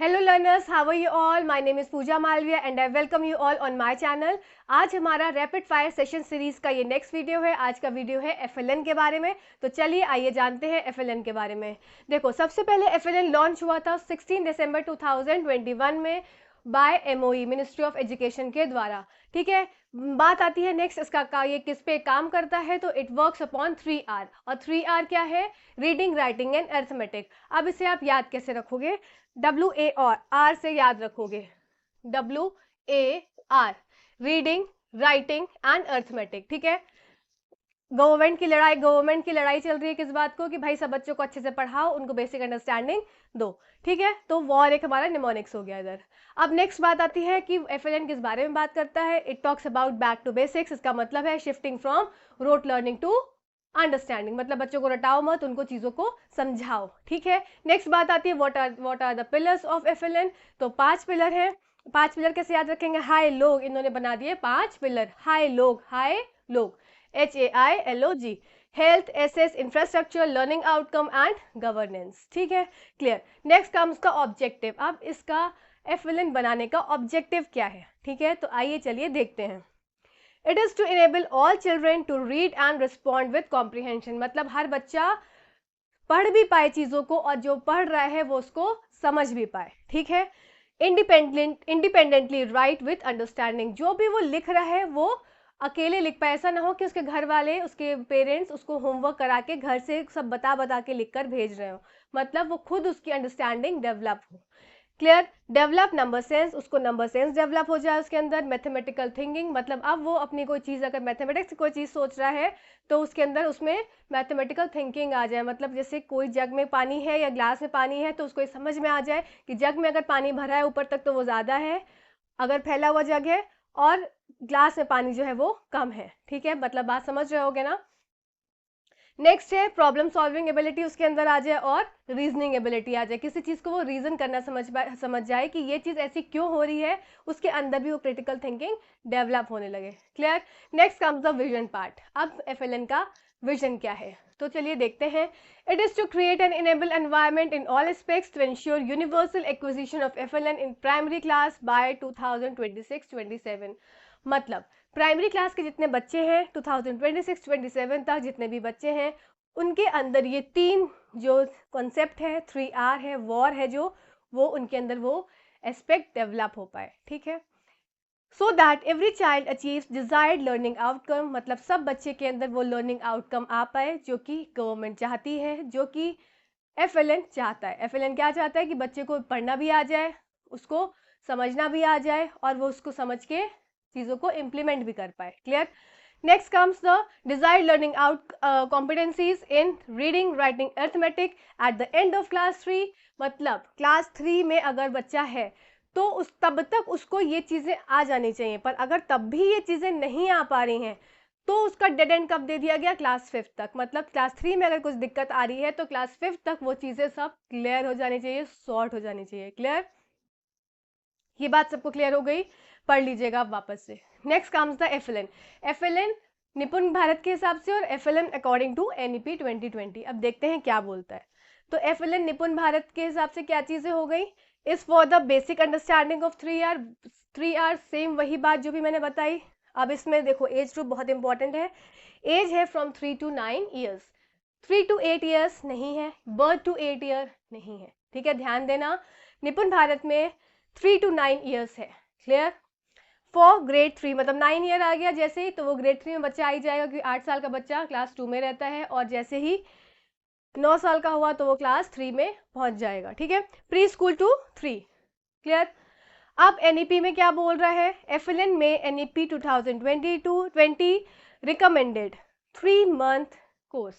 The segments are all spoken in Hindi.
Hello learners, how are you all? My name is Pooja Malviya and I welcome you all on my channel. आज हमारा रैपिड फायर सेशन सीरीज का ये नेक्स्ट वीडियो है। आज का वीडियो है एफएलएन के बारे में। तो चलिए आइए जानते हैं एफएलएन के बारे में। देखो, सबसे पहले एफएलएन लॉन्च हुआ था 16 दिसंबर 2021 में by MOE, ministry of education के द्वारा। ठीक है, बात आती है नेक्स्ट इसका ये किस पे काम करता है। तो इट वर्क्स अपॉन 3R, और 3R क्या है? Reading, writing and arithmetic. अब इसे आप याद कैसे रखोगे? WA और R से याद रखोगे। WAR, reading, writing and arithmetic. ठीक है, गवर्नमेंट की लड़ाई चल रही है किस बात को? कि भाई सब बच्चों को अच्छे से पढ़ाओ, उनको बेसिक अंडरस्टैंडिंग दो। ठीक है, तो वॉर एक हमारा निमोनिक्स हो गया इधर। अब नेक्स्ट बात आती है कि एफएलएन किस बारे में बात करता है। It talks about back to basics. इसका मतलब है shifting from rote learning to understanding, मतलब बच्चों को रटाओ मत, उनको चीजों को समझाओ। ठीक है, नेक्स्ट बात आती है what are the pillars of FLN. तो 5 पिलर है। 5 पिलर कैसे याद रखेंगे? हाई लोग, इन्होंने बना दिए 5 पिलर। हाई लोग, HAILOG, health, access, infrastructure, learning outcome and governance. ठीक है, क्लियर। नेक्स्ट कम्स का ऑब्जेक्टिव। अब इसका एफएलएन बनाने का ऑब्जेक्टिव क्या है? ठीक है, तो आइए चलिए देखते हैं। It is to enable all children to read and respond with comprehension, मतलब हर बच्चा पढ़ भी पाए चीजों को, और जो पढ़ रहा है वो उसको समझ भी पाए। ठीक है, इंडिपेंडेंटली राइट विथ अंडरस्टैंडिंग, जो भी वो लिख रहा है वो अकेले लिख पाए। ऐसा ना हो कि उसके घर वाले, उसके पेरेंट्स उसको होमवर्क करा के घर से सब बता के लिख कर भेज रहे हो, मतलब वो खुद उसकी अंडरस्टैंडिंग डेवलप हो। क्लियर। डेवलप नंबर सेंस, उसको नंबर सेंस डेवलप हो जाए उसके अंदर। मैथमेटिकल थिंकिंग, मतलब अब वो अपनी कोई चीज़, अगर मैथमेटिक्स कोई चीज़ सोच रहा है तो उसके अंदर उसमें मैथमेटिकल थिंकिंग आ जाए। मतलब जैसे कोई जग में पानी है या ग्लास में पानी है तो उसको समझ में आ जाए कि जग में अगर पानी भरा है ऊपर तक तो वो ज़्यादा है, अगर फैला हुआ जग है, और ग्लास में पानी जो है वो कम है। ठीक है, मतलब बात समझ रहे होगे ना। नेक्स्ट है प्रॉब्लम सॉल्विंग एबिलिटी, उसके अंदर आ जाए, और रीजनिंग एबिलिटी आ जाए। किसी चीज़ को वो रीजन करना समझ जाए कि ये चीज़ ऐसी क्यों हो रही है, उसके अंदर भी वो क्रिटिकल थिंकिंग डेवलप होने लगे। Clear. Next comes the vision part. अब एफएलएन का विजन क्या है, तो चलिए देखते हैं। It is to create an enable environment in all aspects to ensure universal acquisition of FLN in primary class by 2026-27। मतलब प्राइमरी क्लास के जितने बच्चे हैं 2026-27 तक जितने भी बच्चे हैं, उनके अंदर ये 3 जो कॉन्सेप्ट है, 3R है, वॉर है, जो वो उनके अंदर वो एस्पेक्ट डेवलप हो पाए। ठीक है, so that every child achieves desired learning outcome, मतलब सब बच्चे के अंदर वो लर्निंग आउटकम आ पाए जो कि गवर्नमेंट चाहती है, जो कि एफएलएन चाहता है। एफएलएन क्या चाहता है? कि बच्चे को पढ़ना भी आ जाए, उसको समझना भी आ जाए, और वो उसको समझ के चीज़ों को इम्प्लीमेंट भी कर पाए। Clear. Next comes the desired learning out competencies in reading, writing, arithmetic at the end of class 3। मतलब क्लास 3 में अगर बच्चा है तो उस तब तक उसको ये चीज़ें आ जानी चाहिए, पर अगर तब भी ये चीज़ें नहीं आ पा रही हैं तो उसका डेड एंड कब दे दिया गया? क्लास 5 तक। मतलब क्लास 3 में अगर कुछ दिक्कत आ रही है तो क्लास 5 तक वो चीज़ें सब क्लियर हो जानी चाहिए, सॉर्ट हो जानी चाहिए। क्लियर, ये बात सबको क्लियर हो गई? पढ़ लीजिएगा आप वापस से। Next comes the FLN. FLN निपुण भारत के हिसाब से, और एफएलएन अकॉर्डिंग टू एनईपी 2020। अब देखते हैं क्या बोलता है। तो एफएलएन निपुण भारत के हिसाब से क्या चीज़ें हो गई? Is for the basic understanding of 3R, same वही बात जो भी मैंने बताई। अब इसमें देखो एज ग्रुप बहुत इंपॉर्टेंट है। एज है from 3 to 9 years. 3 to 8 years नहीं है, बर्थ टू 8 ईयर नहीं है। ठीक है, ध्यान देना, निपुण भारत में 3 to 9 ईयर्स है। क्लियर। फॉर ग्रेड 3, मतलब 9 ईयर आ गया जैसे ही, तो वो ग्रेड 3 में बच्चा आ ही जाएगा, क्योंकि 8 साल का बच्चा क्लास 2 में रहता है, और जैसे ही 9 साल का हुआ तो वो क्लास 3 में पहुंच जाएगा। ठीक है, प्री स्कूल टू 3। क्लियर। अब एनईपी में क्या बोल रहा है? एफएलएन में NEP 2022-20 recommended 3 month course.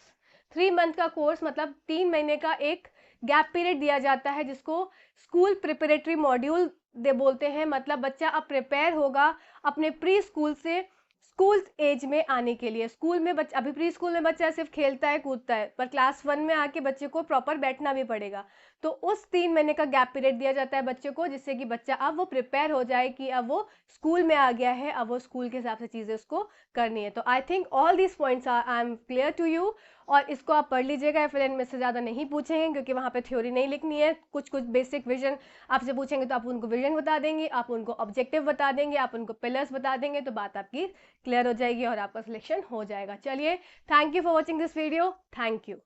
3 month का कोर्स, मतलब 3 महीने का एक गैप पीरियड दिया जाता है, जिसको स्कूल प्रिपरेटरी मॉड्यूल दे बोलते हैं। मतलब बच्चा अब प्रिपेयर होगा अपने प्री स्कूल से स्कूल एज में आने के लिए। स्कूल में बच्चा, अभी प्री स्कूल में बच्चा सिर्फ खेलता है कूदता है, पर क्लास 1 में आके बच्चे को प्रॉपर बैठना भी पड़ेगा। तो उस 3 महीने का गैप पीरियड दिया जाता है बच्चे को, जिससे कि बच्चा अब वो प्रिपेयर हो जाए कि अब वो स्कूल में आ गया है, अब वो स्कूल के हिसाब से चीज़ें उसको करनी है। तो I think all these points I am clear to you, और इसको आप पढ़ लीजिएगा, फिर इनमें से ज़्यादा नहीं पूछेंगे क्योंकि वहाँ पे थ्योरी नहीं लिखनी है। कुछ कुछ बेसिक विजन आपसे पूछेंगे तो आप उनको विजन बता देंगे, आप उनको ऑब्जेक्टिव बता देंगे, आप उनको पिलर्स बता देंगे, तो बात आपकी क्लियर हो जाएगी और आपका सिलेक्शन हो जाएगा। चलिए, thank you for watching this video. Thank you.